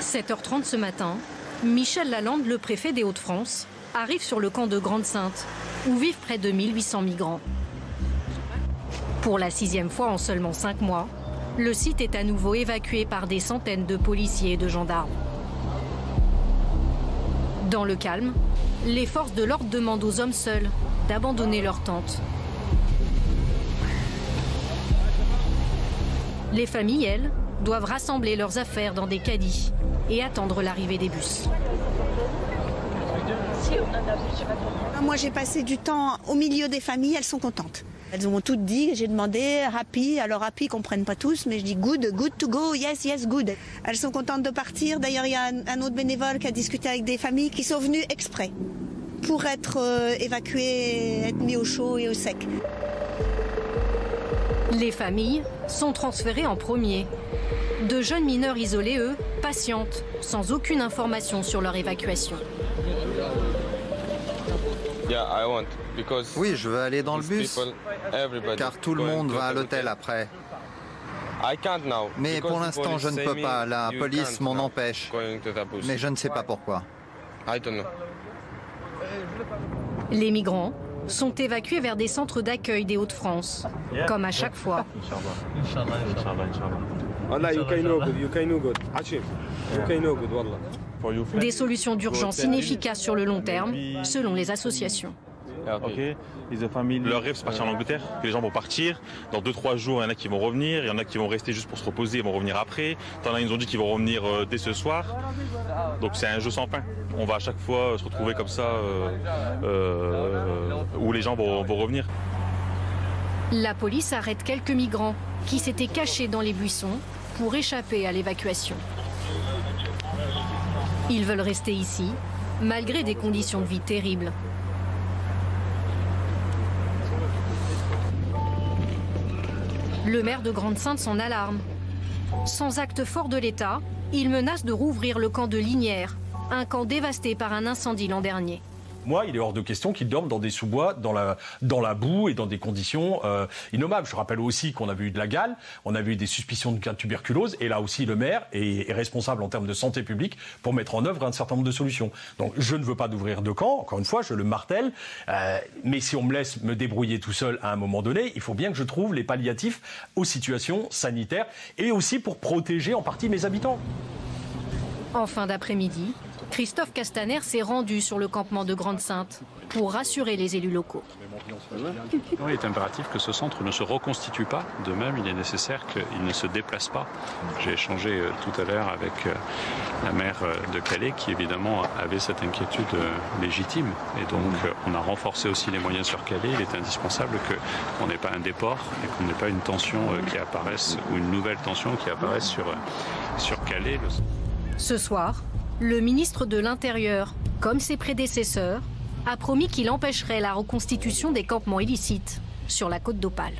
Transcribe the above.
7h30 ce matin, Michel Lalande, le préfet des Hauts-de-France, arrive sur le camp de Grande-Synthe, où vivent près de 1800 migrants. Pour la 6e fois en seulement 5 mois, le site est à nouveau évacué par des centaines de policiers et de gendarmes. Dans le calme, les forces de l'ordre demandent aux hommes seuls d'abandonner leur tente. Les familles, elles, doivent rassembler leurs affaires dans des caddies et attendre l'arrivée des bus. Moi, j'ai passé du temps au milieu des familles, elles sont contentes. Elles m'ont toutes dit, j'ai demandé happy, alors happy, ils comprennent pas tous, mais je dis good, good to go, yes, yes, good. Elles sont contentes de partir. D'ailleurs, il y a un autre bénévole qui a discuté avec des familles qui sont venues exprès pour être évacuées, être mis au chaud et au sec. Les familles sont transférées en premier. De jeunes mineurs isolés, eux, patientent, sans aucune information sur leur évacuation. Oui, je veux aller dans le bus, car tout le monde va à l'hôtel après. Mais pour l'instant, je ne peux pas. La police m'en empêche. Mais je ne sais pas pourquoi. Les migrants sont évacués vers des centres d'accueil des Hauts-de-France, comme à chaque fois. Des solutions d'urgence inefficaces sur le long terme, selon les associations. Leur rêve, c'est partir en Angleterre, que les gens vont partir. Dans 2-3 jours, il y en a qui vont revenir, il y en a qui vont rester juste pour se reposer, ils vont revenir après. T'en as, ils nous ont dit qu'ils vont revenir dès ce soir. Donc c'est un jeu sans fin. On va à chaque fois se retrouver comme ça, où les gens vont revenir. La police arrête quelques migrants qui s'étaient cachés dans les buissons pour échapper à l'évacuation. Ils veulent rester ici, malgré des conditions de vie terribles. Le maire de Grande-Synthe s'en alarme. Sans acte fort de l'État, il menace de rouvrir le camp de Lignières, un camp dévasté par un incendie l'an dernier. Moi, il est hors de question qu'ils dorment dans des sous-bois, dans la boue et dans des conditions innommables. Je rappelle aussi qu'on avait eu de la gale, on avait eu des suspicions de cas de tuberculose, et là aussi le maire est responsable en termes de santé publique pour mettre en œuvre un certain nombre de solutions. Donc je ne veux pas d'ouvrir de camp, encore une fois, je le martèle, mais si on me laisse me débrouiller tout seul à un moment donné, il faut bien que je trouve les palliatifs aux situations sanitaires et aussi pour protéger en partie mes habitants. En fin d'après-midi, Christophe Castaner s'est rendu sur le campement de Grande-Synthe pour rassurer les élus locaux. Il est impératif que ce centre ne se reconstitue pas. De même, il est nécessaire qu'il ne se déplace pas. J'ai échangé tout à l'heure avec la maire de Calais qui, évidemment, avait cette inquiétude légitime. Et donc, on a renforcé aussi les moyens sur Calais. Il est indispensable qu'on n'ait pas un déport et qu'on n'ait pas une tension qui apparaisse ou une nouvelle tension qui apparaisse sur Calais. Ce soir, le ministre de l'Intérieur, comme ses prédécesseurs, a promis qu'il empêcherait la reconstitution des campements illicites sur la côte d'Opale.